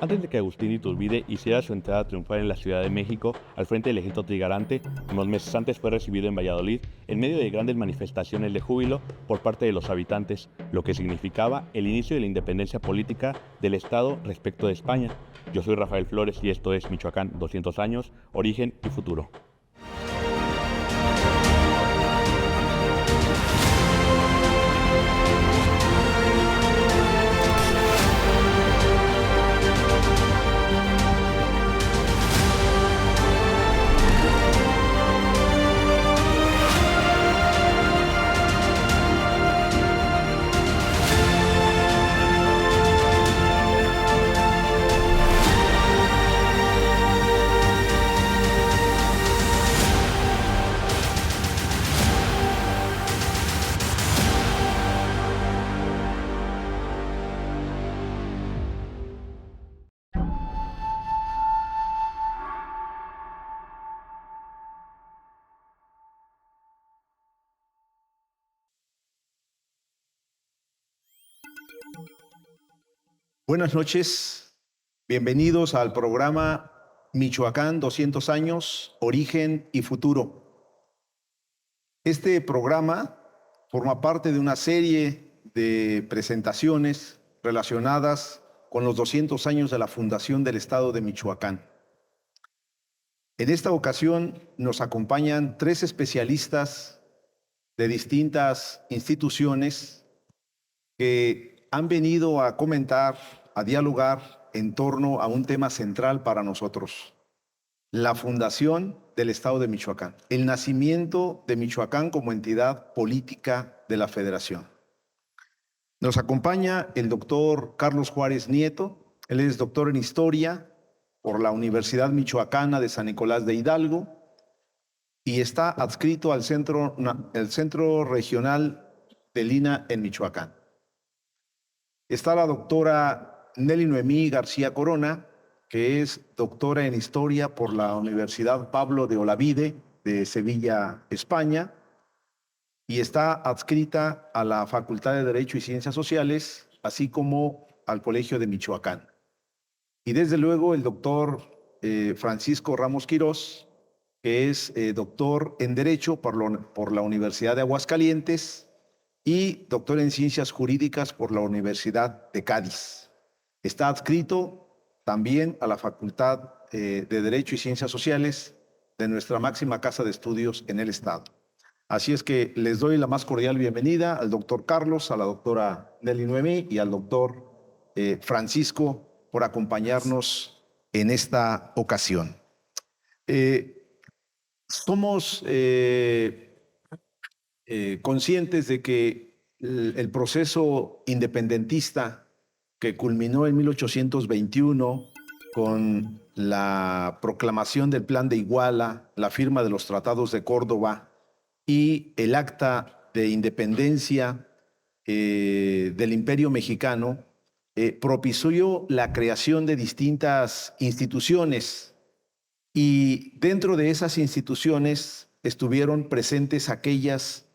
Antes de que Agustín Iturbide hiciera su entrada triunfal en la Ciudad de México al frente del ejército trigarante, unos meses antes fue recibido en Valladolid en medio de grandes manifestaciones de júbilo por parte de los habitantes, lo que significaba el inicio de la independencia política del Estado respecto de España. Yo soy Rafael Flores y esto es Michoacán 200 años, origen y futuro. Buenas noches, bienvenidos al programa Michoacán 200 años, origen y futuro. Este programa forma parte de una serie de presentaciones relacionadas con los 200 años de la fundación del Estado de Michoacán. En esta ocasión nos acompañan tres especialistas de distintas instituciones que han venido a comentar, a dialogar en torno a un tema central para nosotros: la fundación del Estado de Michoacán, el nacimiento de Michoacán como entidad política de la Federación. Nos acompaña el doctor Carlos Juárez Nieto. Él es doctor en Historia por la Universidad Michoacana de San Nicolás de Hidalgo y está adscrito al Centro Regional del INAH en Michoacán. Está la doctora Nelly Noemí García Corona, que es doctora en Historia por la Universidad Pablo de Olavide de Sevilla, España, y está adscrita a la Facultad de Derecho y Ciencias Sociales, así como al Colegio de Michoacán. Y desde luego el doctor Francisco Ramos Quirós, que es doctor en Derecho por la Universidad de Aguascalientes y doctor en Ciencias Jurídicas por la Universidad de Cádiz. Está adscrito también a la Facultad de Derecho y Ciencias Sociales de nuestra máxima casa de estudios en el Estado. Así es que les doy la más cordial bienvenida al doctor Carlos, a la doctora Nelly Noemí y al doctor Francisco por acompañarnos en esta ocasión. Somos conscientes de que el proceso independentista que culminó en 1821 con la proclamación del Plan de Iguala, la firma de los Tratados de Córdoba y el Acta de Independencia del Imperio Mexicano, propició la creación de distintas instituciones, y dentro de esas instituciones estuvieron presentes aquellas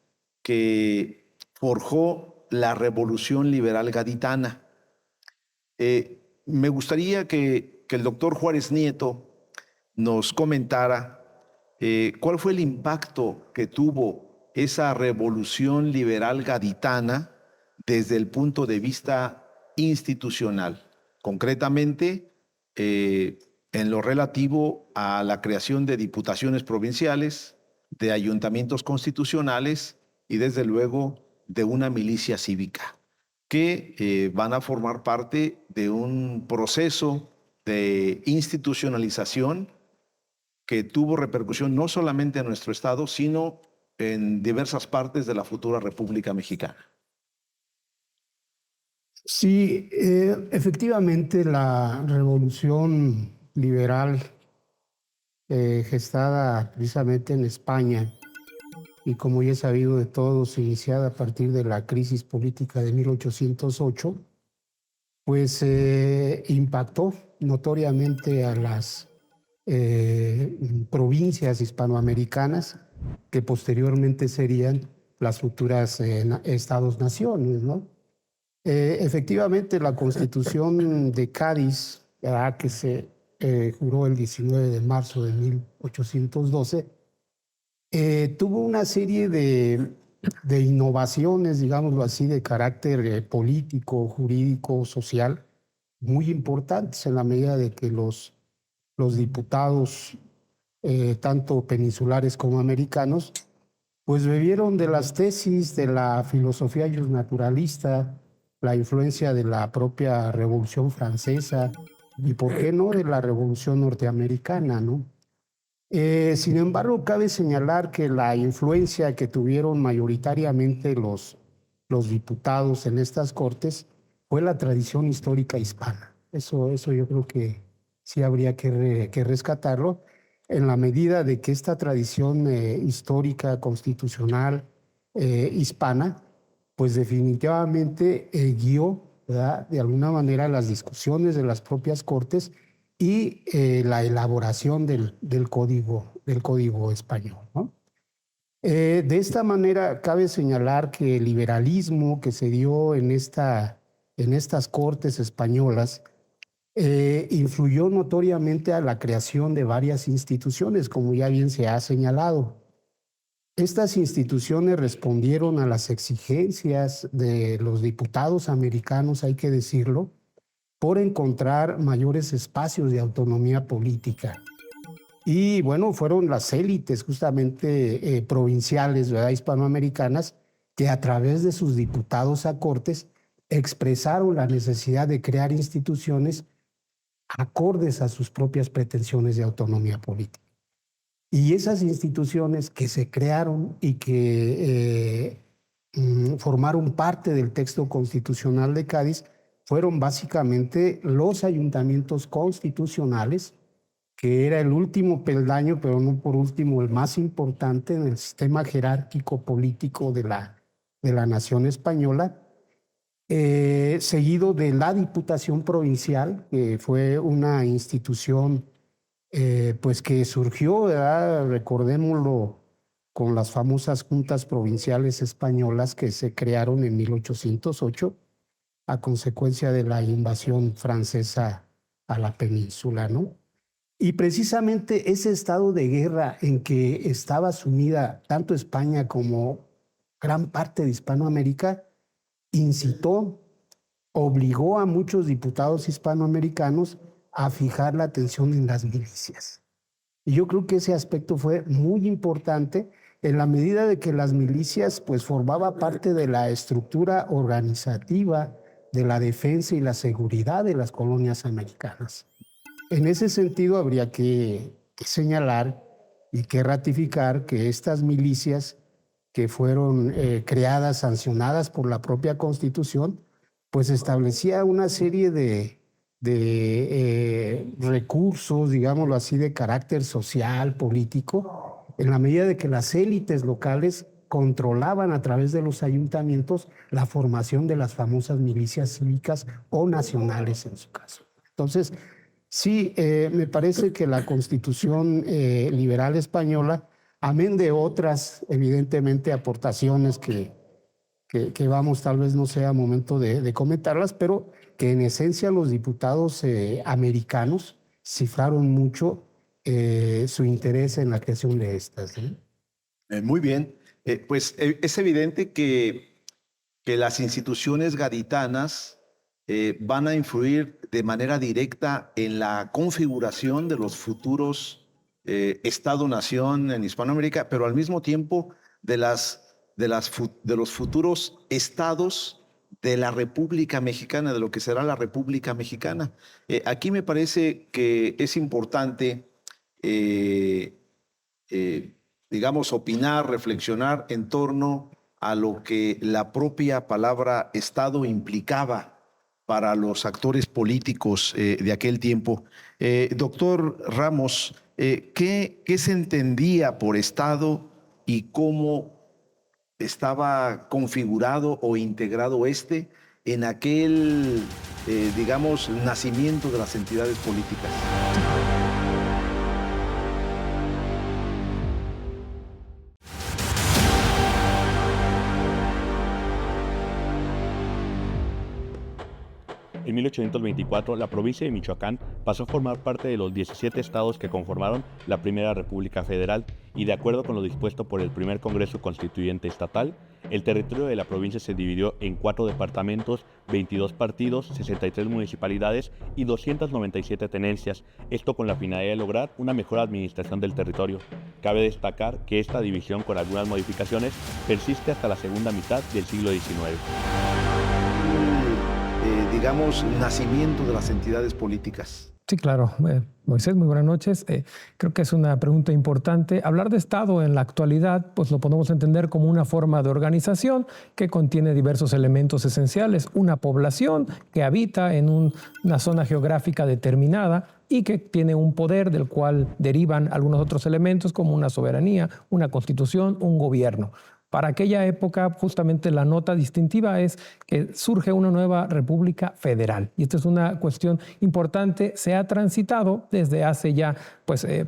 que forjó la Revolución Liberal Gaditana. Me gustaría que el doctor Juárez Nieto nos comentara cuál fue el impacto que tuvo esa Revolución Liberal Gaditana desde el punto de vista institucional, concretamente en lo relativo a la creación de diputaciones provinciales, de ayuntamientos constitucionales y desde luego de una milicia cívica, que van a formar parte de un proceso de institucionalización que tuvo repercusión no solamente en nuestro estado, sino en diversas partes de la futura República Mexicana. Sí, efectivamente la revolución liberal gestada precisamente en España y, como ya es sabido de todos, iniciada a partir de la crisis política de 1808, pues impactó notoriamente a las provincias hispanoamericanas que posteriormente serían las futuras estados-naciones, ¿no? Efectivamente, la Constitución de Cádiz ¿verdad?, que se juró el 19 de marzo de 1812, tuvo una serie de innovaciones, digámoslo así, de carácter político, jurídico, social, muy importantes en la medida de que los diputados, tanto peninsulares como americanos, pues bebieron de las tesis de la filosofía naturalista, la influencia de la propia Revolución Francesa y, ¿por qué no?, de la Revolución Norteamericana, ¿no? Sin embargo, cabe señalar que la influencia que tuvieron mayoritariamente los diputados en estas cortes fue la tradición histórica hispana. Eso yo creo que sí habría que rescatarlo, en la medida de que esta tradición histórica, constitucional, hispana, pues definitivamente guió, ¿verdad?, de alguna manera las discusiones de las propias cortes y la elaboración del código español, ¿no? De esta manera cabe señalar que el liberalismo que se dio en estas cortes españolas influyó notoriamente a la creación de varias instituciones, como ya bien se ha señalado. Estas instituciones respondieron a las exigencias de los diputados americanos, hay que decirlo, por encontrar mayores espacios de autonomía política. Y bueno, fueron las élites justamente provinciales, ¿verdad?, hispanoamericanas, que a través de sus diputados a cortes expresaron la necesidad de crear instituciones acordes a sus propias pretensiones de autonomía política. Y esas instituciones que se crearon y que formaron parte del texto constitucional de Cádiz fueron básicamente los ayuntamientos constitucionales, que era el último peldaño, pero no por último el más importante en el sistema jerárquico político de la nación española, seguido de la Diputación Provincial, que fue una institución pues que surgió, ¿verdad?, recordémoslo, con las famosas juntas provinciales españolas que se crearon en 1808 a consecuencia de la invasión francesa a la península, ¿no? Y precisamente ese estado de guerra en que estaba sumida tanto España como gran parte de Hispanoamérica incitó, obligó a muchos diputados hispanoamericanos a fijar la atención en las milicias. Y yo creo que ese aspecto fue muy importante en la medida de que las milicias pues formaba parte de la estructura organizativa de la defensa y la seguridad de las colonias americanas. En ese sentido, habría que señalar y que ratificar que estas milicias que fueron creadas, sancionadas por la propia Constitución, pues establecía una serie de recursos, digámoslo así, de carácter social, político, en la medida de que las élites locales controlaban a través de los ayuntamientos la formación de las famosas milicias cívicas o nacionales en su caso. Entonces, sí, me parece que la Constitución liberal española, amén de otras, evidentemente, aportaciones que vamos, tal vez no sea momento de comentarlas, pero que en esencia los diputados americanos cifraron mucho su interés en la creación de estas, ¿eh? Muy bien. Pues es evidente que las instituciones gaditanas van a influir de manera directa en la configuración de los futuros Estado-nación en Hispanoamérica, pero al mismo tiempo de los futuros estados de la República Mexicana, de lo que será la República Mexicana. Aquí me parece que es importante, digamos, opinar, reflexionar en torno a lo que la propia palabra Estado implicaba para los actores políticos de aquel tiempo. Doctor Ramos, ¿qué se entendía por Estado y cómo estaba configurado o integrado en aquel, digamos, nacimiento de las entidades políticas? En 1824, la provincia de Michoacán pasó a formar parte de los 17 estados que conformaron la Primera República Federal y, de acuerdo con lo dispuesto por el primer Congreso Constituyente Estatal, el territorio de la provincia se dividió en 4 departamentos, 22 partidos, 63 municipalidades y 297 tenencias, esto con la finalidad de lograr una mejor administración del territorio. Cabe destacar que esta división, con algunas modificaciones, persiste hasta la segunda mitad del siglo XIX. Digamos, nacimiento de las entidades políticas. Sí, claro. Moisés, muy buenas noches. Creo que es una pregunta importante. Hablar de Estado en la actualidad, pues lo podemos entender como una forma de organización que contiene diversos elementos esenciales. Una población que habita en una zona geográfica determinada y que tiene un poder del cual derivan algunos otros elementos como una soberanía, una constitución, un gobierno. Para aquella época, justamente la nota distintiva es que surge una nueva república federal. Y esta es una cuestión importante. Se ha transitado desde hace ya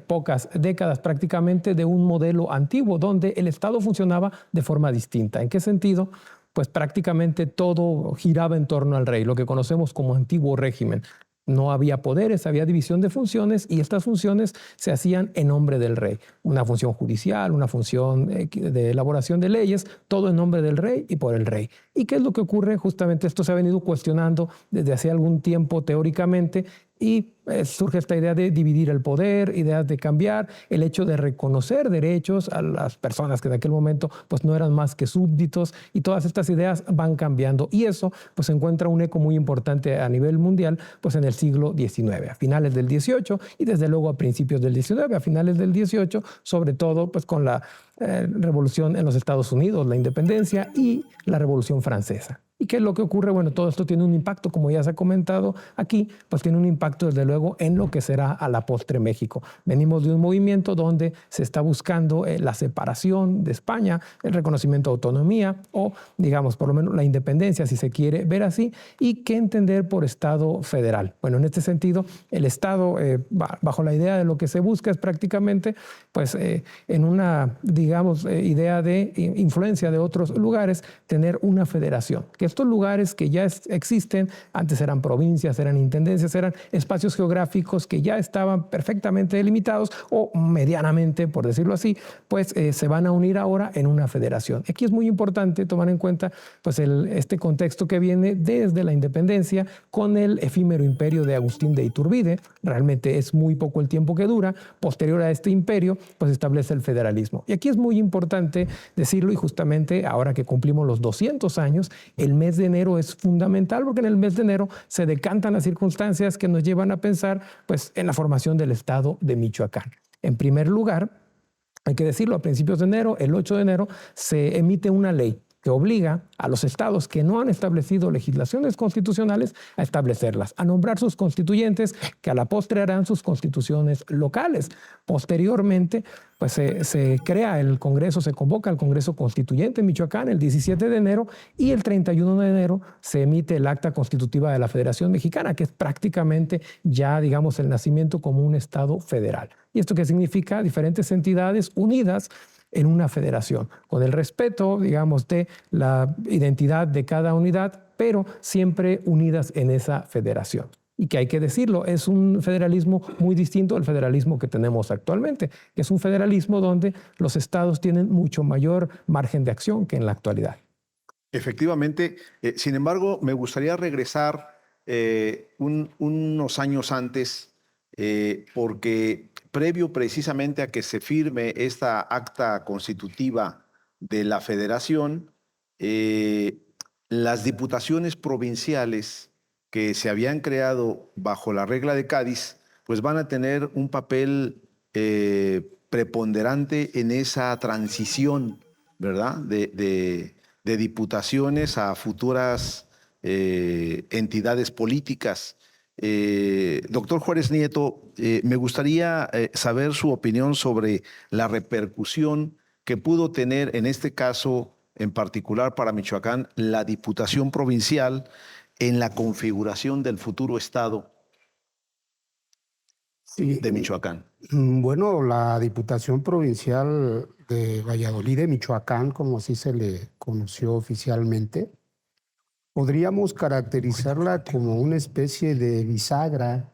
pocas décadas prácticamente de un modelo antiguo donde el Estado funcionaba de forma distinta. ¿En qué sentido? Pues prácticamente todo giraba en torno al rey, lo que conocemos como antiguo régimen. No había poderes, había división de funciones y estas funciones se hacían en nombre del rey. Una función judicial, una función de elaboración de leyes, todo en nombre del rey y por el rey. ¿Y qué es lo que ocurre? Justamente esto se ha venido cuestionando desde hace algún tiempo teóricamente y surge esta idea de dividir el poder, ideas de cambiar, el hecho de reconocer derechos a las personas que en aquel momento pues no eran más que súbditos y todas estas ideas van cambiando y eso pues encuentra un eco muy importante a nivel mundial pues en el siglo XIX, a finales del XVIII y desde luego a principios del XIX, a finales del XVIII, sobre todo pues con la revolución en los Estados Unidos, la independencia y la Revolución Francesa. ¿Y qué es lo que ocurre? Bueno, todo esto tiene un impacto, como ya se ha comentado aquí, pues tiene un impacto desde luego en lo que será a la postre México. Venimos de un movimiento donde se está buscando la separación de España, el reconocimiento de autonomía o, digamos, por lo menos la independencia, si se quiere ver así, y qué entender por Estado federal. Bueno, en este sentido, el Estado, bajo la idea de lo que se busca es prácticamente, pues, en una, digamos, idea de influencia de otros lugares, tener una federación, que estos lugares que ya existen, antes eran provincias, eran intendencias, eran espacios geográficos que ya estaban perfectamente delimitados o medianamente, por decirlo así, pues se van a unir ahora en una federación. Aquí es muy importante tomar en cuenta pues este contexto que viene desde la independencia con el efímero imperio de Agustín de Iturbide. Realmente es muy poco el tiempo que dura. Posterior a este imperio, pues establece el federalismo. Y aquí es muy importante decirlo y justamente ahora que cumplimos los 200 años, el mes de enero es fundamental porque en el mes de enero se decantan las circunstancias que nos llevan a pensar pues, en la formación del Estado de Michoacán. En primer lugar, hay que decirlo, a principios de enero, el 8 de enero, se emite una ley que obliga a los estados que no han establecido legislaciones constitucionales a establecerlas, a nombrar sus constituyentes, que a la postre harán sus constituciones locales. Posteriormente, pues se crea el Congreso, se convoca el Congreso Constituyente en Michoacán el 17 de enero y el 31 de enero se emite el Acta Constitutiva de la Federación Mexicana, que es prácticamente ya, digamos, el nacimiento como un Estado federal. ¿Y esto qué significa? Diferentes entidades unidas en una federación, con el respeto, digamos, de la identidad de cada unidad, pero siempre unidas en esa federación. Y que hay que decirlo, es un federalismo muy distinto al federalismo que tenemos actualmente, que es un federalismo donde los estados tienen mucho mayor margen de acción que en la actualidad. Efectivamente, sin embargo, me gustaría regresar unos años antes, porque previo precisamente a que se firme esta acta constitutiva de la federación, las diputaciones provinciales que se habían creado bajo la regla de Cádiz, pues van a tener un papel preponderante en esa transición, ¿verdad? De diputaciones a futuras entidades políticas. Doctor Juárez Nieto, me gustaría saber su opinión sobre la repercusión que pudo tener en este caso en particular para Michoacán la Diputación Provincial en la configuración del futuro Estado de Michoacán. Bueno, la Diputación Provincial de Valladolid de Michoacán, como así se le conoció oficialmente, podríamos caracterizarla como una especie de bisagra,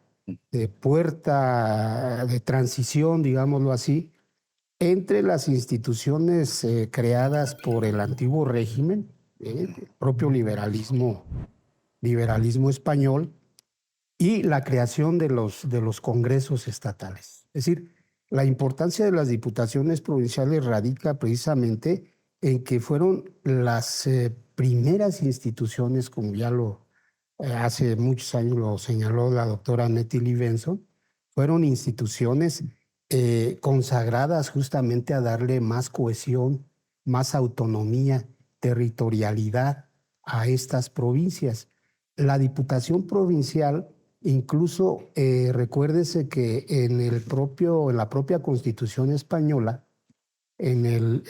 de puerta de transición, digámoslo así, entre las instituciones creadas por el antiguo régimen, el propio liberalismo español, y la creación de los congresos estatales. Es decir, la importancia de las diputaciones provinciales radica precisamente en que fueron las primeras instituciones, como ya hace muchos años lo señaló la doctora Nettie Lee Benson, fueron instituciones consagradas justamente a darle más cohesión, más autonomía, territorialidad a estas provincias. La Diputación Provincial, incluso recuérdese que en la propia Constitución española, en el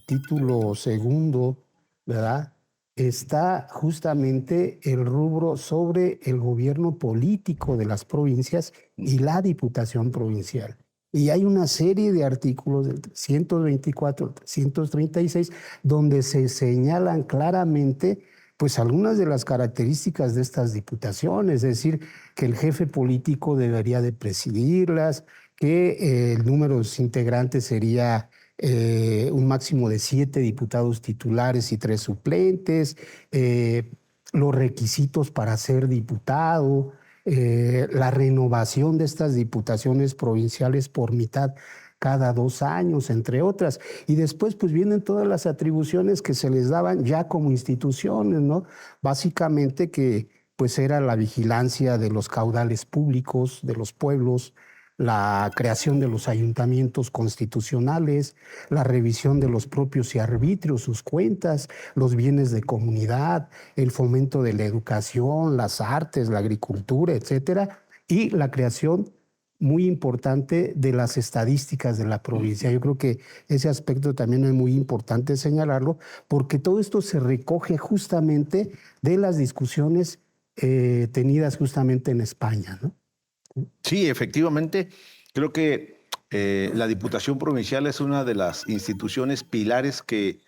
título segundo, ¿verdad?, está justamente el rubro sobre el gobierno político de las provincias y la Diputación Provincial. Y hay una serie de artículos del 324, 336, donde se señalan claramente pues algunas de las características de estas diputaciones, es decir, que el jefe político debería de presidirlas, que el número de sus integrantes sería un máximo de 7 diputados titulares y 3 suplentes, los requisitos para ser diputado, la renovación de estas diputaciones provinciales por mitad cada 2 años, entre otras. Y después pues vienen todas las atribuciones que se les daban ya como instituciones, ¿no? Básicamente que pues era la vigilancia de los caudales públicos de los pueblos, la creación de los ayuntamientos constitucionales, la revisión de los propios y arbitrios, sus cuentas, los bienes de comunidad, el fomento de la educación, las artes, la agricultura, etcétera, y la creación muy importante de las estadísticas de la provincia. Yo creo que ese aspecto también es muy importante señalarlo, porque todo esto se recoge justamente de las discusiones tenidas justamente en España, ¿no? Sí, efectivamente, creo que la Diputación Provincial es una de las instituciones pilares que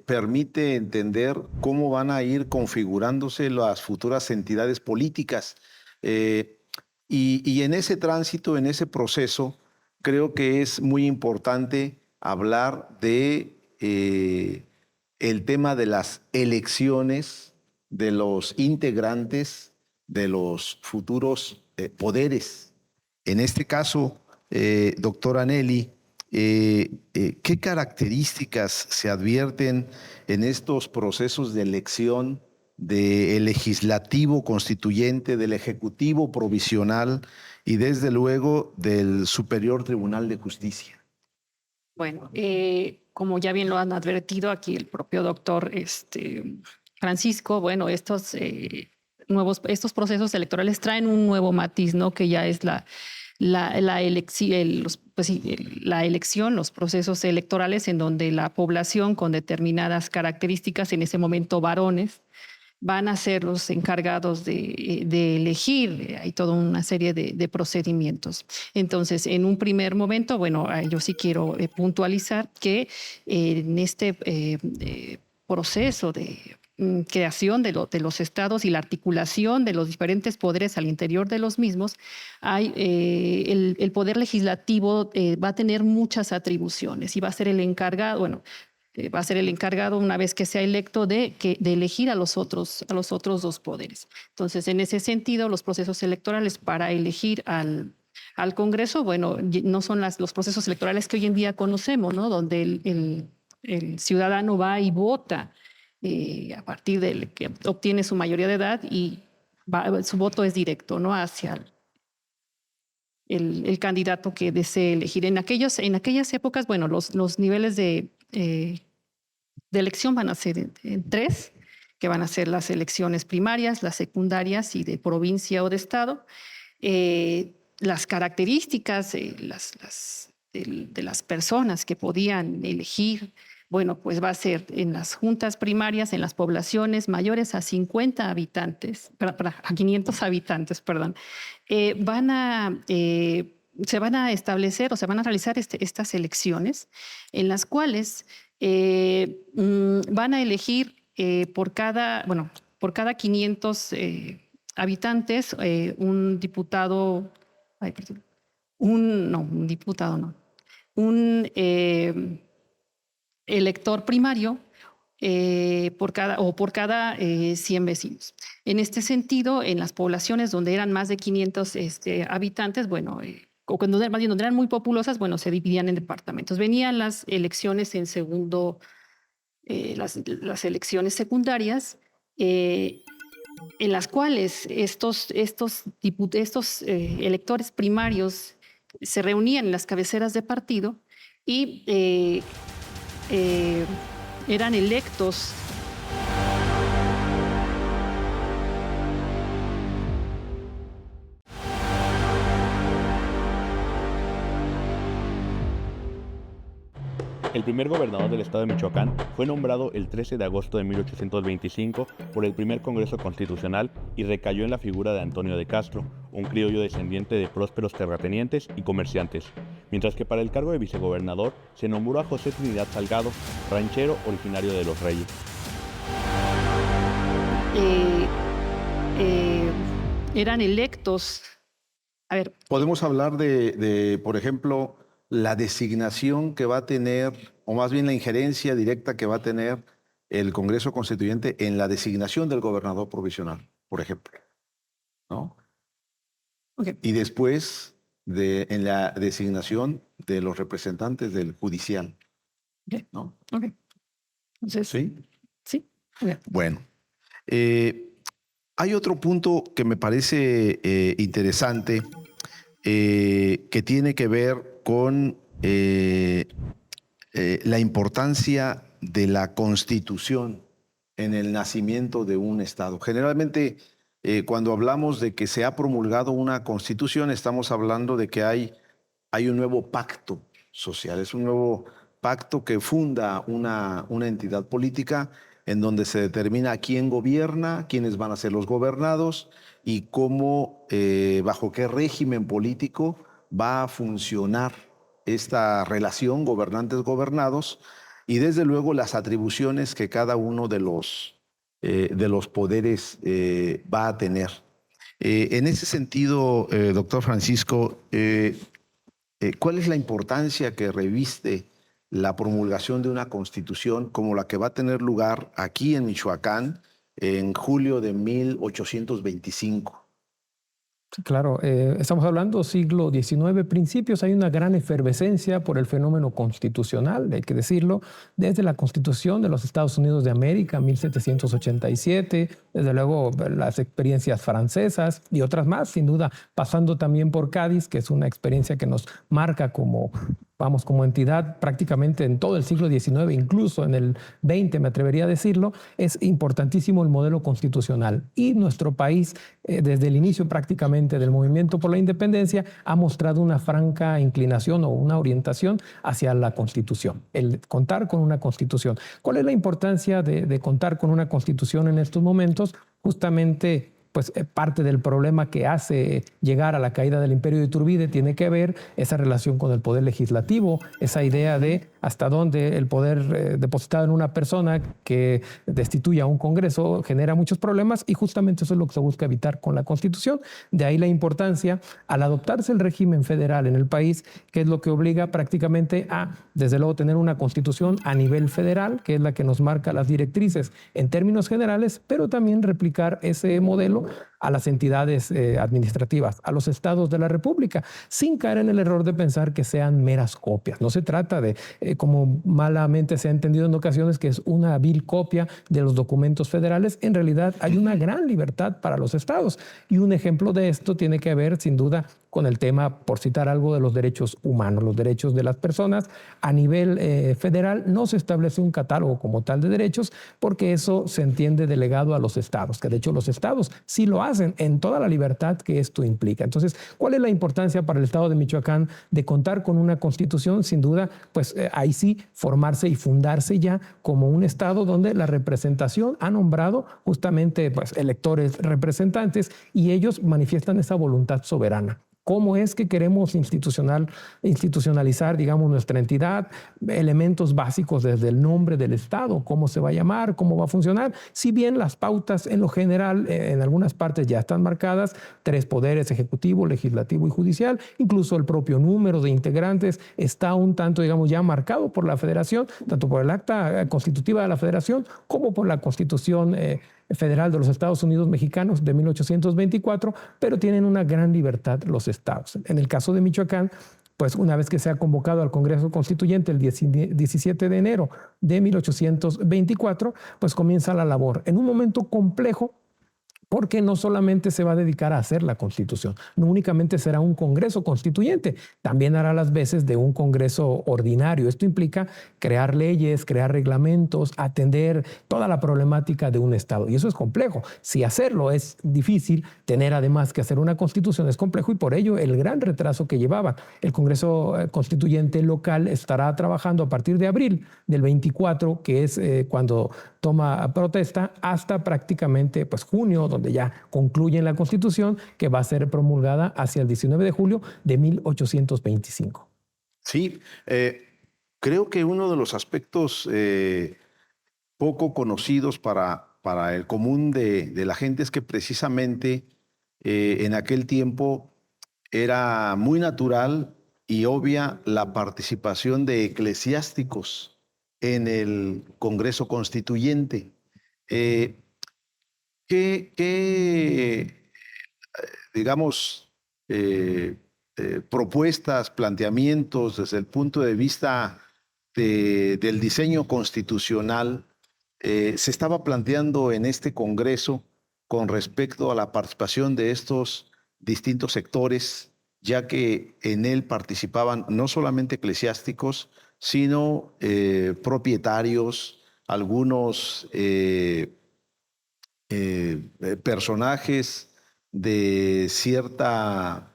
permite entender cómo van a ir configurándose las futuras entidades políticas. Y en ese tránsito, en ese proceso, creo que es muy importante hablar de el tema de las elecciones de los integrantes de los futuros poderes. En este caso, doctora Nelly, ¿qué características se advierten en estos procesos de elección del legislativo constituyente, del ejecutivo provisional y desde luego del Superior Tribunal de Justicia? Bueno, como ya bien lo han advertido aquí el propio doctor Francisco, bueno, estos procesos electorales traen un nuevo matiz, ¿no? Que ya es la elección, los procesos electorales en donde la población con determinadas características, en ese momento varones, van a ser los encargados de elegir. Hay toda una serie de procedimientos. Entonces, en un primer momento, bueno, yo sí quiero puntualizar que en este proceso de creación de los estados y la articulación de los diferentes poderes al interior de los mismos, el poder legislativo va a tener muchas atribuciones y va a ser el encargado, bueno, va a ser el encargado una vez que sea electo de elegir a los otros 2 poderes. Entonces, en ese sentido, los procesos electorales para elegir al Congreso, bueno, no son los procesos electorales que hoy en día conocemos, ¿no? Donde el ciudadano va y vota a partir de que obtiene su mayoría de edad y su voto es directo, ¿no? Hacia el candidato que desee elegir. En aquellas épocas, bueno, los niveles de elección van a ser en 3, que van a ser las elecciones primarias, las secundarias y de provincia o de estado. Las características de las personas que podían elegir, bueno, pues va a ser en las juntas primarias, en las poblaciones mayores a 50 habitantes, a 500 habitantes, perdón, se van a establecer o se van a realizar estas elecciones en las cuales van a elegir por cada, bueno, por cada 500 habitantes, un diputado, un diputado no, un elector primario por cada 100 vecinos. En este sentido, en las poblaciones donde eran más de 500 habitantes, bueno, o cuando eran muy populosas, bueno, se dividían en departamentos. Venían las elecciones en segundo, las elecciones secundarias, en las cuales estos electores primarios se reunían en las cabeceras de partido y eran electos. El primer gobernador del estado de Michoacán fue nombrado el 13 de agosto de 1825 por el primer Congreso Constitucional y recayó en la figura de Antonio de Castro, un criollo descendiente de prósperos terratenientes y comerciantes, mientras que para el cargo de vicegobernador se nombró a José Trinidad Salgado, ranchero originario de Los Reyes. Eran electos. A ver. Podemos hablar de, por ejemplo, la designación que va a tener, o más bien la injerencia directa que va a tener el Congreso Constituyente en la designación del gobernador provisional, por ejemplo, ¿no? Okay. Y después en la designación de los representantes del judicial, Okay. ¿no? Okay. Entonces, ¿Sí? Sí. Okay. Bueno, hay otro punto que me parece interesante que tiene que ver con la importancia de la Constitución en el nacimiento de un Estado. Generalmente, cuando hablamos de que se ha promulgado una Constitución, estamos hablando de que hay un nuevo pacto social, es un nuevo pacto que funda una entidad política en donde se determina quién gobierna, quiénes van a ser los gobernados y cómo, bajo qué régimen político va a funcionar esta relación gobernantes-gobernados y desde luego las atribuciones que cada uno de los poderes va a tener. En ese sentido, doctor Francisco, ¿cuál es la importancia que reviste la promulgación de una constitución como la que va a tener lugar aquí en Michoacán en julio de 1825? Claro, estamos hablando siglo XIX, principios, hay una gran efervescencia por el fenómeno constitucional, hay que decirlo, desde la Constitución de los Estados Unidos de América, 1787, desde luego las experiencias francesas y otras más, sin duda, pasando también por Cádiz, que es una experiencia que nos marca como entidad prácticamente en todo el siglo XIX, incluso en el XX, me atrevería a decirlo. Es importantísimo el modelo constitucional. Y nuestro país, desde el inicio prácticamente del movimiento por la independencia, ha mostrado una franca inclinación o una orientación hacia la Constitución, el contar con una Constitución. ¿Cuál es la importancia de contar con una Constitución en estos momentos? Justamente, pues parte del problema que hace llegar a la caída del Imperio de Iturbide tiene que ver esa relación con el poder legislativo, esa idea de hasta dónde el poder depositado en una persona que destituya a un Congreso genera muchos problemas, y justamente eso es lo que se busca evitar con la Constitución. De ahí la importancia al adoptarse el régimen federal en el país, que es lo que obliga prácticamente a, desde luego, tener una Constitución a nivel federal, que es la que nos marca las directrices en términos generales, pero también replicar ese modelo a las entidades administrativas, a los estados de la República, sin caer en el error de pensar que sean meras copias. No se trata de, como malamente se ha entendido en ocasiones, que es una vil copia de los documentos federales. En realidad hay una gran libertad para los estados, y un ejemplo de esto tiene que ver, sin duda, con el tema, por citar algo, de los derechos humanos, los derechos de las personas. A nivel federal no se establece un catálogo como tal de derechos, porque eso se entiende delegado a los estados, que de hecho los estados sí lo hacen en toda la libertad que esto implica. Entonces, ¿cuál es la importancia para el estado de Michoacán de contar con una constitución? Sin duda, pues ahí sí, formarse y fundarse ya como un estado donde la representación ha nombrado justamente pues electores representantes, y ellos manifiestan esa voluntad soberana. cómo es que queremos institucionalizar, digamos, nuestra entidad, elementos básicos desde el nombre del Estado, cómo se va a llamar, cómo va a funcionar. Si bien las pautas en lo general, en algunas partes ya están marcadas, 3 poderes, ejecutivo, legislativo y judicial, incluso el propio número de integrantes está un tanto, digamos, ya marcado por la Federación, tanto por el acta constitutiva de la Federación como por la Constitución Federal de los Estados Unidos Mexicanos de 1824, pero tienen una gran libertad los estados. En el caso de Michoacán, pues una vez que se ha convocado al Congreso Constituyente el 17 de enero de 1824, pues comienza la labor en un momento complejo, porque no solamente se va a dedicar a hacer la Constitución, no únicamente será un Congreso Constituyente, también hará las veces de un Congreso ordinario. Esto implica crear leyes, crear reglamentos, atender toda la problemática de un Estado. Y eso es complejo. Si hacerlo es difícil, tener además que hacer una Constitución es complejo, y por ello el gran retraso que llevaba. El Congreso Constituyente local estará trabajando a partir de abril del 24, que es cuando toma protesta, hasta prácticamente pues, junio, donde ya concluyen la Constitución, que va a ser promulgada hacia el 19 de julio de 1825. Sí, creo que uno de los aspectos poco conocidos para el común de la gente es que precisamente en aquel tiempo era muy natural y obvia la participación de eclesiásticos en el Congreso Constituyente. Digamos, propuestas, planteamientos desde el punto de vista del diseño constitucional se estaba planteando en este Congreso con respecto a la participación de estos distintos sectores, ya que en él participaban no solamente eclesiásticos, sino propietarios, algunos personajes de cierta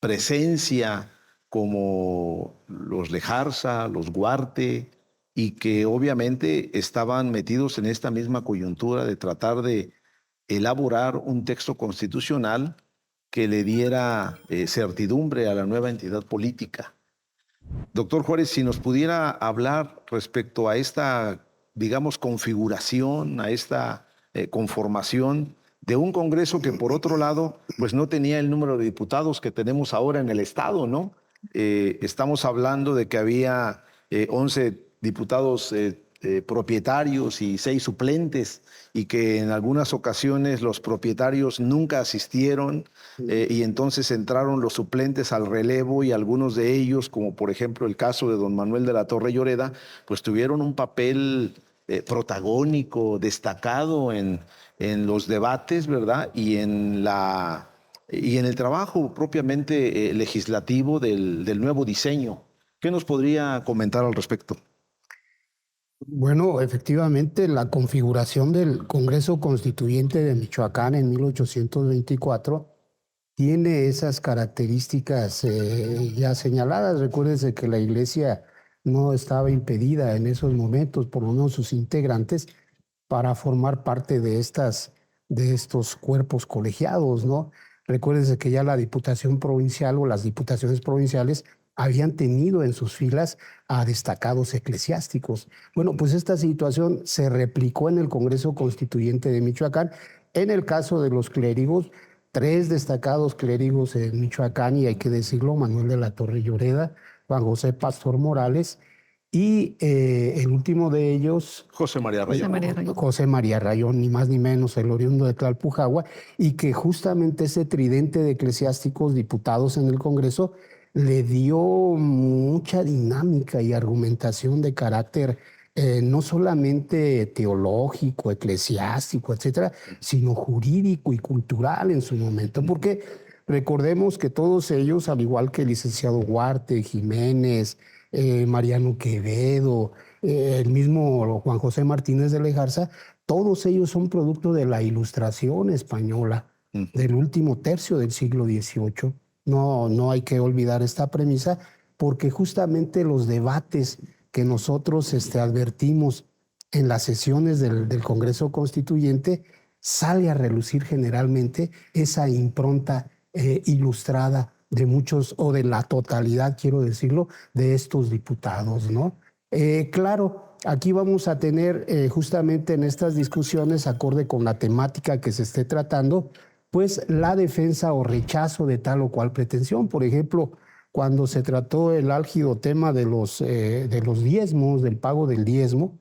presencia como los Lejarza, los Guarte, y que obviamente estaban metidos en esta misma coyuntura de tratar de elaborar un texto constitucional que le diera certidumbre a la nueva entidad política. Doctor Juárez, si nos pudiera hablar respecto a esta, digamos, configuración, a esta conformación de un Congreso que, por otro lado, pues no tenía el número de diputados que tenemos ahora en el Estado, ¿no? Estamos hablando de que había 11 diputados propietarios y 6 suplentes, y que en algunas ocasiones los propietarios nunca asistieron y entonces entraron los suplentes al relevo, y algunos de ellos, como por ejemplo el caso de don Manuel de la Torre Lloreda, pues tuvieron un papel protagónico, destacado en los debates, ¿verdad? Y en el trabajo propiamente legislativo del nuevo diseño. ¿Qué nos podría comentar al respecto? Bueno, efectivamente, la configuración del Congreso Constituyente de Michoacán en 1824 tiene esas características ya señaladas. Recuérdense que la Iglesia no estaba impedida en esos momentos, por lo menos sus integrantes, para formar parte de estos cuerpos colegiados, ¿no? Recuérdense que ya la Diputación Provincial o las diputaciones provinciales habían tenido en sus filas a destacados eclesiásticos. Bueno, pues esta situación se replicó en el Congreso Constituyente de Michoacán. En el caso de los clérigos, 3 destacados clérigos en Michoacán, y hay que decirlo, Manuel de la Torre Lloreda, Juan José Pastor Morales, y el último de ellos, José María Rayón. José María Rayón, ni más ni menos, el oriundo de Tlalpujahua, y que justamente ese tridente de eclesiásticos diputados en el Congreso le dio mucha dinámica y argumentación de carácter no solamente teológico, eclesiástico, etcétera, sino jurídico y cultural en su momento, porque recordemos que todos ellos, al igual que el licenciado Huarte, Jiménez, Mariano Quevedo, el mismo Juan José Martínez de Lejarza, todos ellos son producto de la Ilustración española del último tercio del siglo XVIII. No hay que olvidar esta premisa, porque justamente los debates que nosotros advertimos en las sesiones del Congreso Constituyente sale a relucir generalmente esa impronta ilustrada de muchos, o de la totalidad, quiero decirlo, de estos diputados, ¿no? Claro, aquí vamos a tener justamente en estas discusiones, acorde con la temática que se esté tratando, pues la defensa o rechazo de tal o cual pretensión. Por ejemplo, cuando se trató el álgido tema de los diezmos, del pago del diezmo,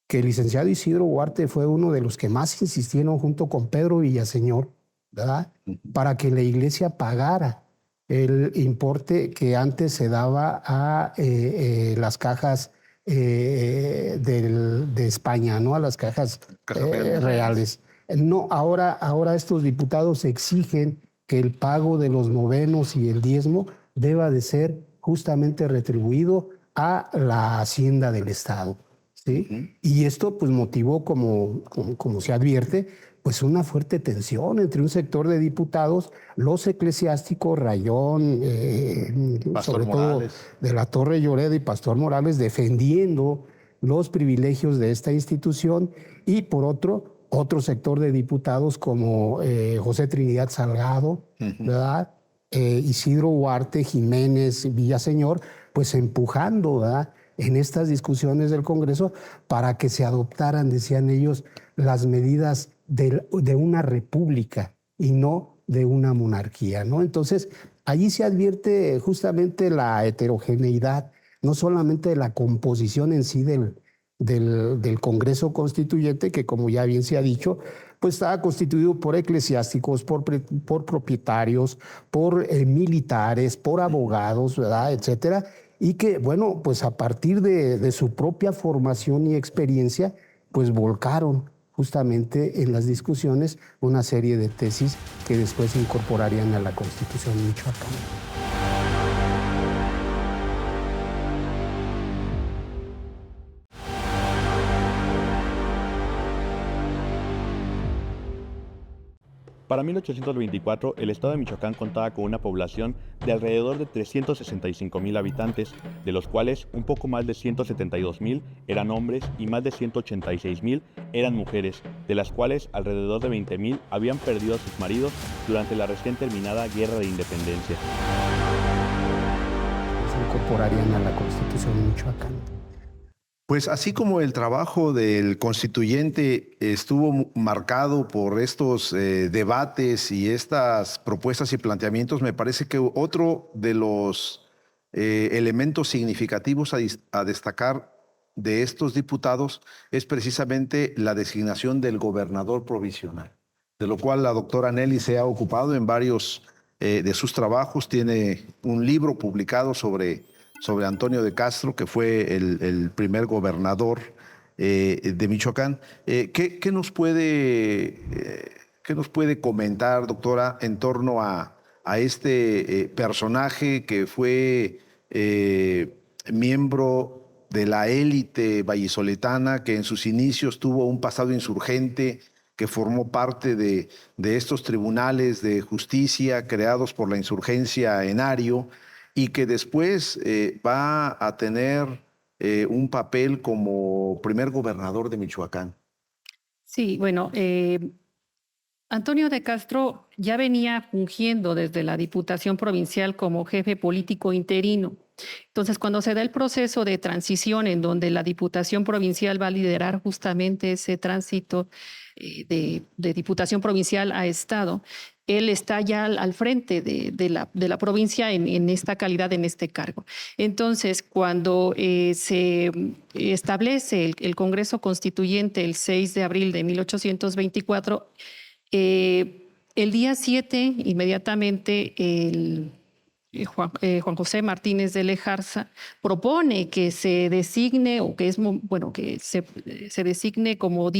que el licenciado Isidro Huarte fue uno de los que más insistieron junto con Pedro Villaseñor, ¿verdad? Para que la iglesia pagara el importe que antes se daba a las cajas de España, ¿no? A las cajas reales. No, ahora estos diputados exigen que el pago de los novenos y el diezmo deba de ser justamente retribuido a la hacienda del Estado, ¿sí? Y esto pues motivó, como se advierte, pues una fuerte tensión entre un sector de diputados, los eclesiásticos, Rayón, sobre todo de la Torre Lloreda y Pastor Morales, defendiendo los privilegios de esta institución, y por otro sector de diputados como José Trinidad Salgado, ¿verdad? Isidro Huarte, Jiménez, Villaseñor, pues empujando, ¿verdad?, en estas discusiones del Congreso para que se adoptaran, decían ellos, las medidas de una república y no de una monarquía, ¿no? Entonces, allí se advierte justamente la heterogeneidad, no solamente de la composición en sí del Congreso Constituyente, que como ya bien se ha dicho, pues estaba constituido por eclesiásticos, por propietarios, por militares, por abogados, ¿verdad?, etcétera, y que, bueno, pues a partir de su propia formación y experiencia, pues volcaron justamente en las discusiones una serie de tesis que después se incorporarían a la Constitución michoacana. Para 1824, el estado de Michoacán contaba con una población de alrededor de 365,000 habitantes, de los cuales un poco más de 172,000 eran hombres y más de 186,000 eran mujeres, de las cuales alrededor de 20,000 habían perdido a sus maridos durante la recién terminada Guerra de Independencia. Se incorporarían a la Constitución michoacana. Pues así como el trabajo del constituyente estuvo marcado por estos debates y estas propuestas y planteamientos, me parece que otro de los elementos significativos a destacar de estos diputados es precisamente la designación del gobernador provisional, de lo cual la doctora Nelly se ha ocupado en varios de sus trabajos. Tiene un libro publicado sobre Antonio de Castro, que fue el primer gobernador de Michoacán. ¿Qué nos puede comentar, doctora, en torno a este personaje que fue miembro de la élite vallisoletana, que en sus inicios tuvo un pasado insurgente, que formó parte de estos tribunales de justicia creados por la insurgencia en Ario, y que después va a tener un papel como primer gobernador de Michoacán? Sí, bueno, Antonio de Castro ya venía fungiendo desde la Diputación Provincial como jefe político interino. Entonces, cuando se da el proceso de transición en donde la Diputación Provincial va a liderar justamente ese tránsito de Diputación Provincial a Estado, él está ya al frente de la provincia en esta calidad, en este cargo. Entonces, cuando se establece el Congreso Constituyente el 6 de abril de 1824, el día 7, inmediatamente, Juan José Martínez de Lejarza propone que se designe, o que es, bueno, que se designe como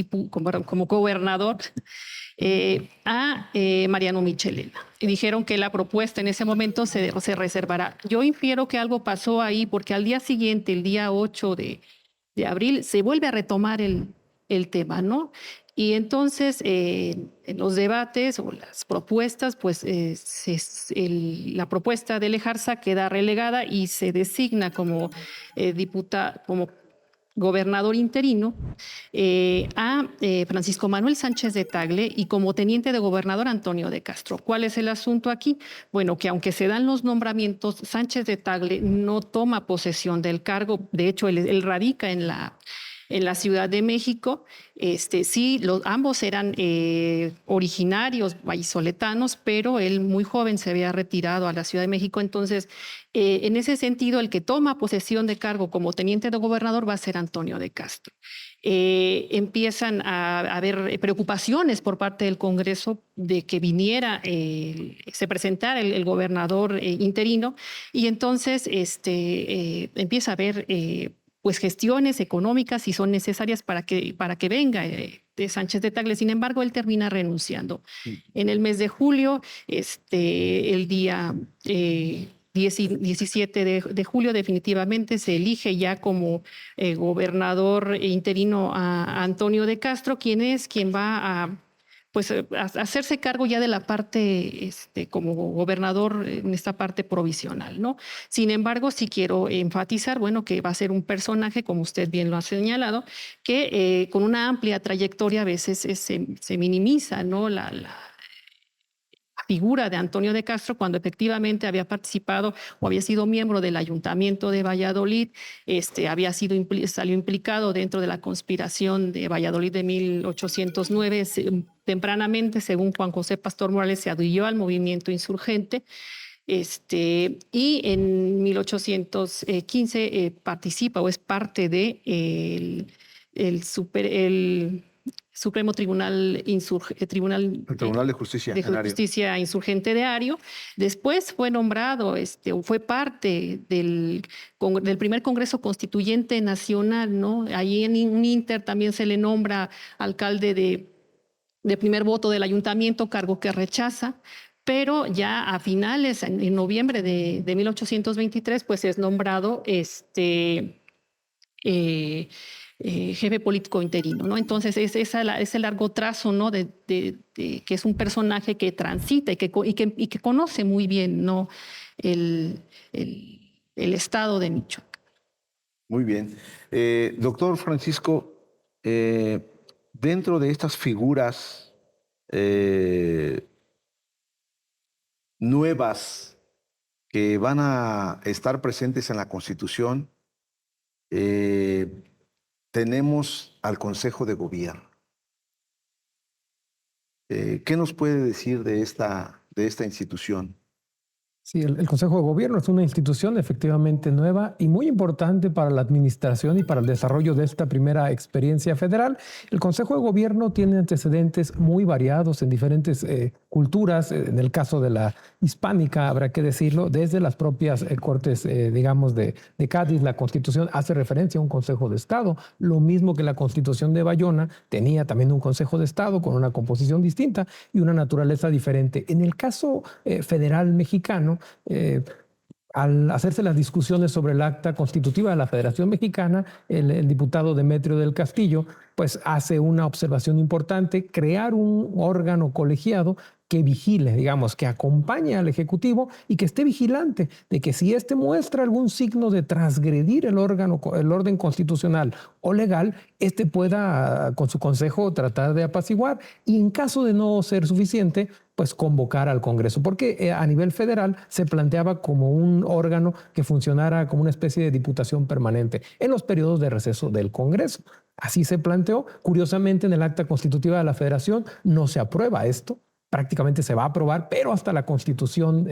gobernador a Mariano Michelena. Y dijeron que la propuesta en ese momento se reservará. Yo infiero que algo pasó ahí, porque al día siguiente, el día 8 de abril, se vuelve a retomar el tema, ¿no? Y entonces, en los debates o las propuestas, pues la propuesta de Lejarza queda relegada y se designa como gobernador interino, a Francisco Manuel Sánchez de Tagle y como teniente de gobernador Antonio de Castro. ¿Cuál es el asunto aquí? Bueno, que aunque se dan los nombramientos, Sánchez de Tagle no toma posesión del cargo. De hecho, él radica en la Ciudad de México. Sí, ambos eran originarios vallisoletanos, pero él muy joven se había retirado a la Ciudad de México. Entonces, en ese sentido, el que toma posesión de cargo como teniente de gobernador va a ser Antonio de Castro. Empiezan a haber preocupaciones por parte del Congreso de que viniera, se presentara el gobernador interino, y entonces empieza a haber pues gestiones económicas si son necesarias para que venga de Sánchez de Tagle. Sin embargo, él termina renunciando. En el mes de julio, el día 17 de julio, definitivamente se elige ya como gobernador interino a Antonio de Castro, quien va a hacerse cargo ya de la parte como gobernador en esta parte provisional, ¿no? Sin embargo, sí quiero enfatizar, bueno, que va a ser un personaje, como usted bien lo ha señalado, que con una amplia trayectoria a veces se minimiza, ¿no? La figura de Antonio de Castro, cuando efectivamente había participado o había sido miembro del Ayuntamiento de Valladolid, salió implicado dentro de la conspiración de Valladolid de 1809, tempranamente, según Juan José Pastor Morales, se adhirió al movimiento insurgente, y en 1815 participa o es parte de el Supremo Tribunal El Tribunal de Justicia Insurgente de Ario. Después fue nombrado, fue parte del primer Congreso Constituyente Nacional, ¿no? Ahí en un inter también se le nombra alcalde de primer voto del ayuntamiento, cargo que rechaza. Pero ya a finales, en noviembre de 1823, pues es nombrado jefe político interino, ¿no? Entonces ese largo trazo, ¿no? que es un personaje que transita y que conoce muy bien, ¿no? el estado de Michoacán. Muy bien. Doctor Francisco, dentro de estas figuras nuevas que van a estar presentes en la Constitución, tenemos al Consejo de Gobierno. ¿Qué nos puede decir de esta institución? Sí, el Consejo de Gobierno es una institución efectivamente nueva y muy importante para la administración y para el desarrollo de esta primera experiencia federal. El Consejo de Gobierno tiene antecedentes muy variados en diferentes culturas. En el caso de la hispánica, habrá que decirlo, desde las propias cortes, digamos, de Cádiz, la Constitución hace referencia a un Consejo de Estado. Lo mismo que la Constitución de Bayona tenía también un Consejo de Estado con una composición distinta y una naturaleza diferente. En el caso federal mexicano, al hacerse las discusiones sobre el acta constitutiva de la Federación Mexicana, el diputado Demetrio del Castillo pues hace una observación importante: crear un órgano colegiado que vigile, digamos, que acompañe al Ejecutivo y que esté vigilante de que si éste muestra algún signo de transgredir el orden constitucional o legal, éste pueda, con su consejo, tratar de apaciguar, y en caso de no ser suficiente, pues convocar al Congreso, porque a nivel federal se planteaba como un órgano que funcionara como una especie de diputación permanente en los periodos de receso del Congreso. Así se planteó. Curiosamente, en el acta constitutiva de la Federación no se aprueba esto. Prácticamente se va a aprobar, pero hasta la Constitución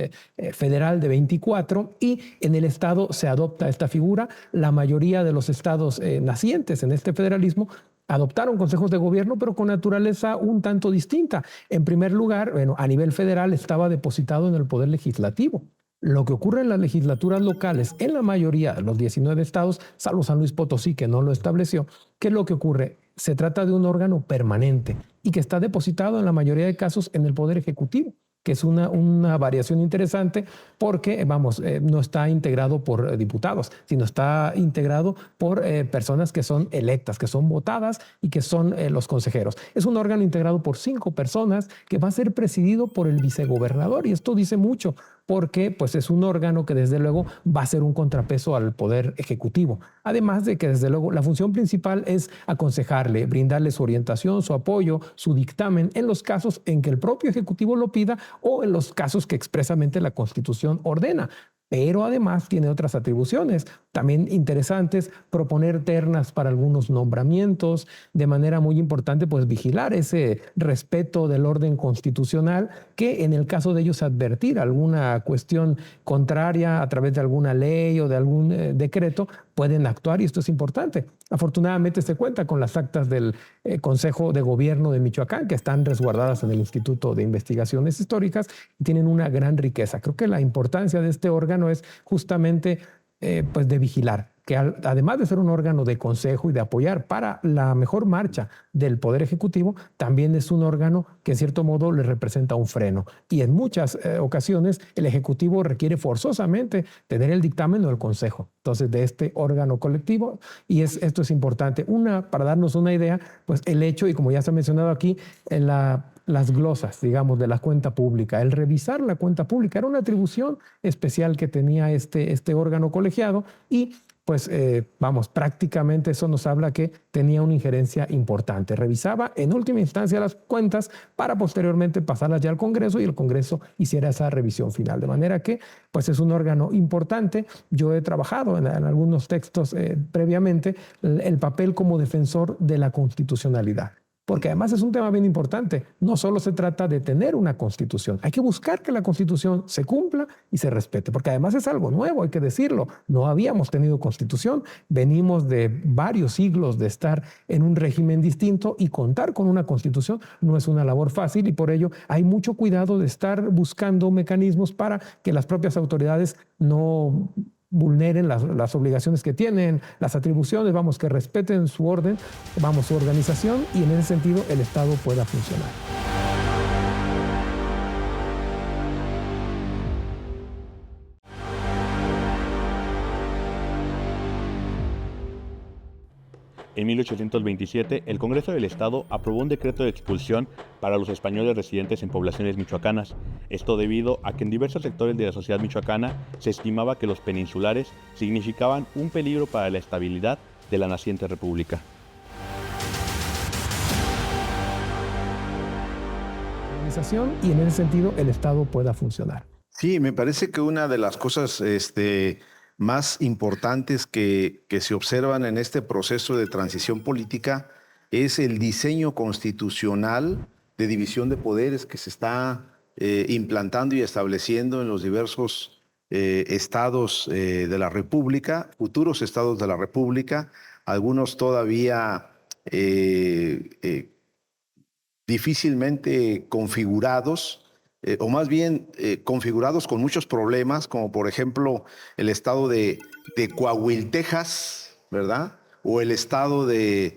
Federal de 24, y en el Estado se adopta esta figura. La mayoría de los estados nacientes en este federalismo adoptaron consejos de gobierno, pero con naturaleza un tanto distinta. En primer lugar, bueno, a nivel federal estaba depositado en el Poder Legislativo. Lo que ocurre en las legislaturas locales, en la mayoría de los 19 estados, salvo San Luis Potosí, que no lo estableció, ¿qué es lo que ocurre? Se trata de un órgano permanente y que está depositado en la mayoría de casos en el Poder Ejecutivo, que es una variación interesante porque, no está integrado por diputados, sino está integrado por personas que son electas, que son votadas y que son los consejeros. Es un órgano integrado por 5 personas que va a ser presidido por el vicegobernador, y esto dice mucho, porque pues, es un órgano que desde luego va a ser un contrapeso al Poder Ejecutivo. Además de que desde luego la función principal es aconsejarle, brindarle su orientación, su apoyo, su dictamen en los casos en que el propio Ejecutivo lo pida o en los casos que expresamente la Constitución ordena. Pero además tiene otras atribuciones también interesantes, proponer ternas para algunos nombramientos, de manera muy importante, pues vigilar ese respeto del orden constitucional, que en el caso de ellos advertir alguna cuestión contraria a través de alguna ley o de algún decreto, pueden actuar y esto es importante. Afortunadamente se cuenta con las actas del Consejo de Gobierno de Michoacán, que están resguardadas en el Instituto de Investigaciones Históricas y tienen una gran riqueza. Creo que la importancia de este órgano es justamente pues de vigilar, que además de ser un órgano de consejo y de apoyar para la mejor marcha del Poder Ejecutivo, también es un órgano que en cierto modo le representa un freno. Y en muchas ocasiones el Ejecutivo requiere forzosamente tener el dictamen o el consejo, entonces, de este órgano colectivo. Y esto es importante. Para darnos una idea, pues el hecho, y como ya se ha mencionado aquí, las glosas, digamos, de la cuenta pública. El revisar la cuenta pública era una atribución especial que tenía este órgano colegiado y pues prácticamente eso nos habla que tenía una injerencia importante. Revisaba en última instancia las cuentas para posteriormente pasarlas ya al Congreso y el Congreso hiciera esa revisión final. De manera que pues es un órgano importante. Yo he trabajado en algunos textos previamente el papel como defensor de la constitucionalidad. Porque además es un tema bien importante. No solo se trata de tener una constitución, hay que buscar que la constitución se cumpla y se respete, porque además es algo nuevo, hay que decirlo. No habíamos tenido constitución, venimos de varios siglos de estar en un régimen distinto y contar con una constitución no es una labor fácil y por ello hay mucho cuidado de estar buscando mecanismos para que las propias autoridades no vulneren las obligaciones que tienen, las atribuciones, que respeten su orden, su organización y en ese sentido el Estado pueda funcionar. En 1827, el Congreso del Estado aprobó un decreto de expulsión para los españoles residentes en poblaciones michoacanas. Esto debido a que en diversos sectores de la sociedad michoacana se estimaba que los peninsulares significaban un peligro para la estabilidad de la naciente república. Y en ese sentido el Estado pueda funcionar. Sí, me parece que una de las cosas más importantes que se observan en este proceso de transición política es el diseño constitucional de división de poderes que se está implantando y estableciendo en los diversos estados de la República, futuros estados de la República, algunos todavía difícilmente configurados, o más bien configurados con muchos problemas, como por ejemplo el estado de Coahuila, Texas, ¿verdad? O el estado de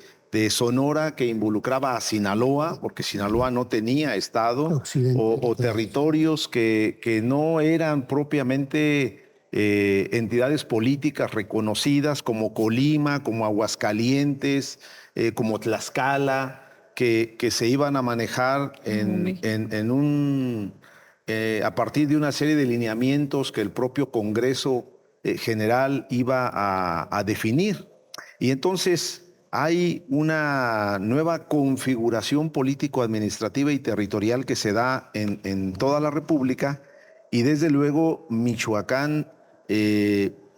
Sonora que involucraba a Sinaloa, porque Sinaloa no tenía estado, o territorios que no eran propiamente entidades políticas reconocidas como Colima, como Aguascalientes, como Tlaxcala, que se iban a manejar a partir de una serie de lineamientos que el propio Congreso General iba a definir. Y entonces hay una nueva configuración político-administrativa y territorial que se da en toda la República y desde luego Michoacán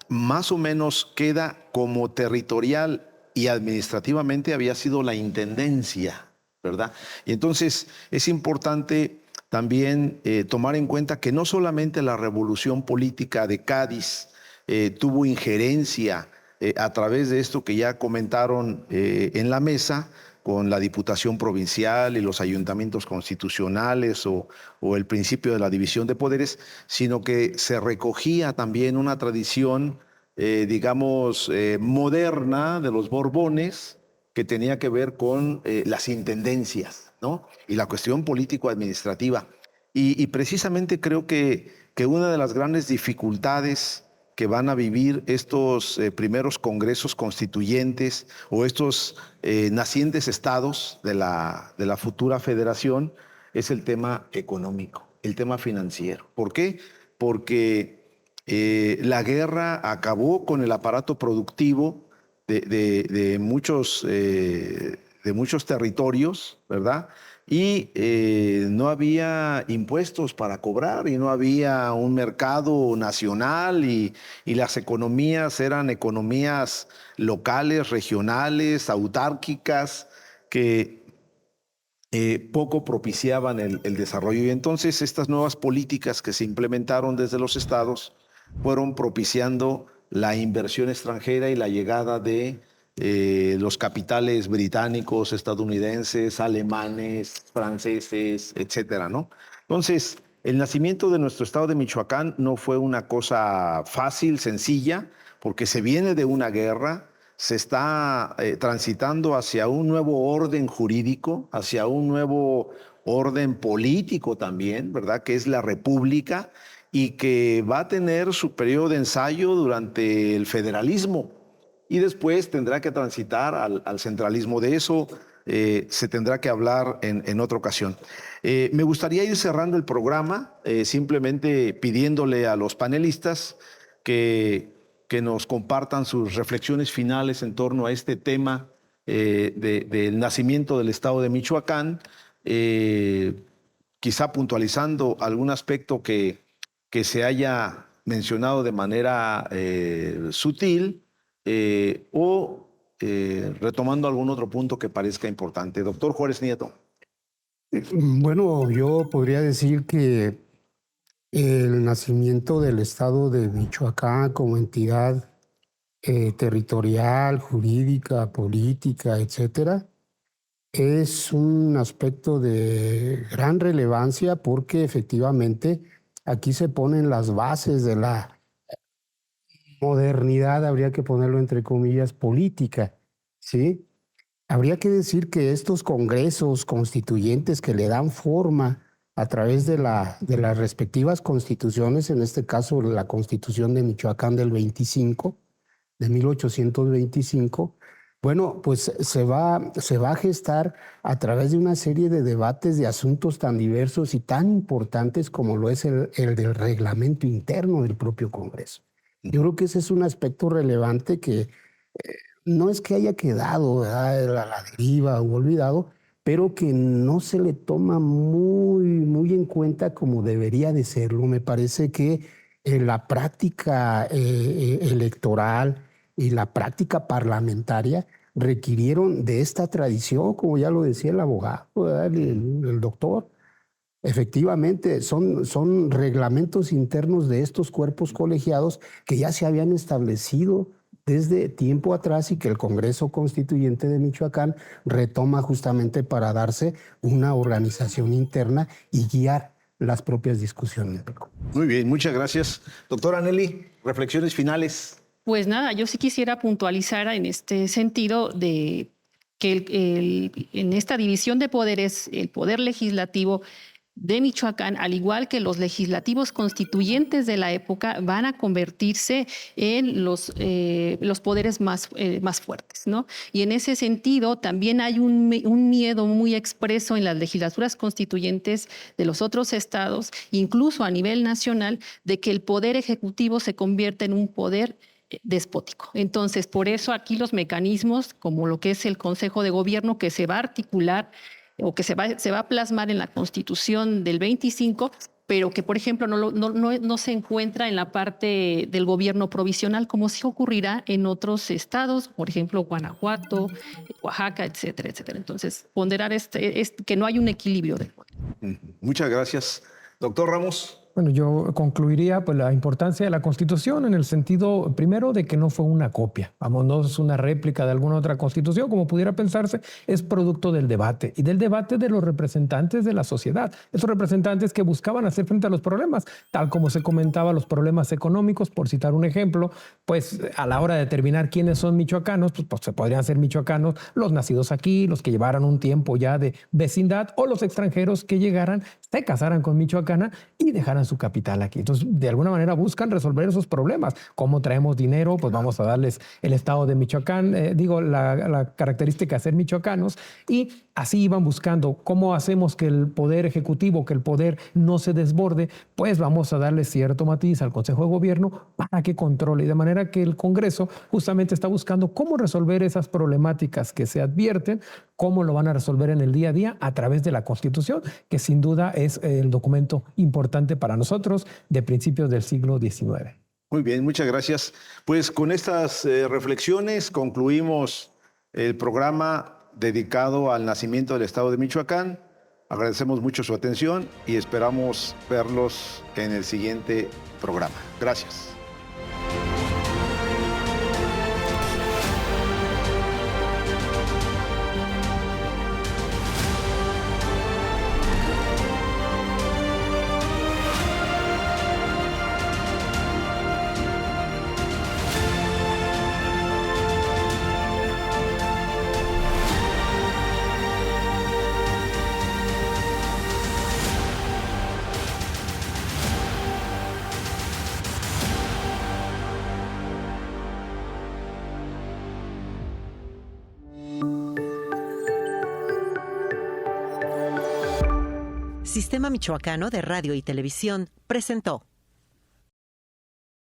más o menos queda como territorial y administrativamente había sido la intendencia, ¿verdad? Y entonces es importante también tomar en cuenta que no solamente la revolución política de Cádiz tuvo injerencia a través de esto que ya comentaron en la mesa, con la Diputación Provincial y los ayuntamientos constitucionales o el principio de la división de poderes, sino que se recogía también una tradición, moderna de los Borbones, que tenía que ver con las intendencias, ¿no? Y la cuestión político-administrativa. Y precisamente creo que una de las grandes dificultades que van a vivir estos primeros congresos constituyentes o estos nacientes estados de la futura federación es el tema económico, el tema financiero. ¿Por qué? porque la guerra acabó con el aparato productivo de muchos territorios, ¿verdad? Y no había impuestos para cobrar y no había un mercado nacional y las economías eran economías locales, regionales, autárquicas, que poco propiciaban el desarrollo. Y entonces estas nuevas políticas que se implementaron desde los estados fueron propiciando la inversión extranjera y la llegada de los capitales británicos, estadounidenses, alemanes, franceses, etcétera, ¿no? Entonces, el nacimiento de nuestro estado de Michoacán no fue una cosa fácil, sencilla, porque se viene de una guerra, se está transitando hacia un nuevo orden jurídico, hacia un nuevo orden político también, ¿verdad? Que es la república y que va a tener su periodo de ensayo durante el federalismo y después tendrá que transitar al centralismo. De eso se tendrá que hablar en otra ocasión. Me gustaría ir cerrando el programa simplemente pidiéndole a los panelistas que nos compartan sus reflexiones finales en torno a este tema del nacimiento del estado de Michoacán, quizá puntualizando algún aspecto que se haya mencionado de manera sutil o retomando algún otro punto que parezca importante. Doctor Juárez Nieto. Bueno, yo podría decir que el nacimiento del estado de Michoacán como entidad territorial, jurídica, política, etcétera, es un aspecto de gran relevancia porque efectivamente aquí se ponen las bases de la modernidad, habría que ponerlo entre comillas, política, ¿sí? Habría que decir que estos congresos constituyentes que le dan forma a través de las respectivas constituciones, en este caso la Constitución de Michoacán del 1825, bueno, pues se va a gestar a través de una serie de debates de asuntos tan diversos y tan importantes como lo es el del reglamento interno del propio Congreso. Yo creo que ese es un aspecto relevante que no es que haya quedado a la deriva o olvidado, pero que no se le toma muy en cuenta como debería de serlo. Me parece que la práctica electoral y la práctica parlamentaria requirieron de esta tradición, como ya lo decía el abogado, el doctor. Efectivamente, son reglamentos internos de estos cuerpos colegiados que ya se habían establecido desde tiempo atrás y que el Congreso Constituyente de Michoacán retoma justamente para darse una organización interna y guiar las propias discusiones. Muy bien, muchas gracias. Doctora Nelly, reflexiones finales. Pues nada, yo sí quisiera puntualizar en este sentido de que en esta división de poderes, el poder legislativo de Michoacán, al igual que los legislativos constituyentes de la época, van a convertirse en los poderes más fuertes, ¿no? Y en ese sentido también hay un miedo muy expreso en las legislaturas constituyentes de los otros estados, incluso a nivel nacional, de que el poder ejecutivo se convierta en un poder despótico. Entonces, por eso aquí los mecanismos, como lo que es el Consejo de Gobierno, que se va a articular o que se va a plasmar en la Constitución del 25, pero que, por ejemplo, no se encuentra en la parte del gobierno provisional, como sí ocurrirá en otros estados, por ejemplo, Guanajuato, Oaxaca, etcétera, etcétera. Entonces, ponderar que no hay un equilibrio del poder. Muchas gracias. Doctor Ramos. Bueno, yo concluiría pues, la importancia de la Constitución en el sentido, primero, de que no fue una copia. Vamos, no es una réplica de alguna otra Constitución, como pudiera pensarse, es producto del debate y del debate de los representantes de la sociedad. Esos representantes que buscaban hacer frente a los problemas, tal como se comentaba, los problemas económicos, por citar un ejemplo, pues a la hora de determinar quiénes son michoacanos, pues se podrían ser michoacanos los nacidos aquí, los que llevaran un tiempo ya de vecindad, o los extranjeros que llegaran, se casaran con michoacana y dejaran su capital aquí. Entonces, de alguna manera buscan resolver esos problemas. ¿Cómo traemos dinero? Pues vamos a darles el estado de Michoacán, la característica de ser michoacanos, y así iban buscando cómo hacemos que el poder ejecutivo, que el poder no se desborde, pues vamos a darle cierto matiz al Consejo de Gobierno para que controle. Y de manera que el Congreso justamente está buscando cómo resolver esas problemáticas que se advierten, cómo lo van a resolver en el día a día a través de la Constitución, que sin duda es el documento importante para nosotros de principios del siglo XIX. Muy bien, muchas gracias. Pues con estas reflexiones concluimos el programa dedicado al nacimiento del Estado de Michoacán. Agradecemos mucho su atención y esperamos verlos en el siguiente programa. Gracias. Sistema Michoacano de Radio y Televisión presentó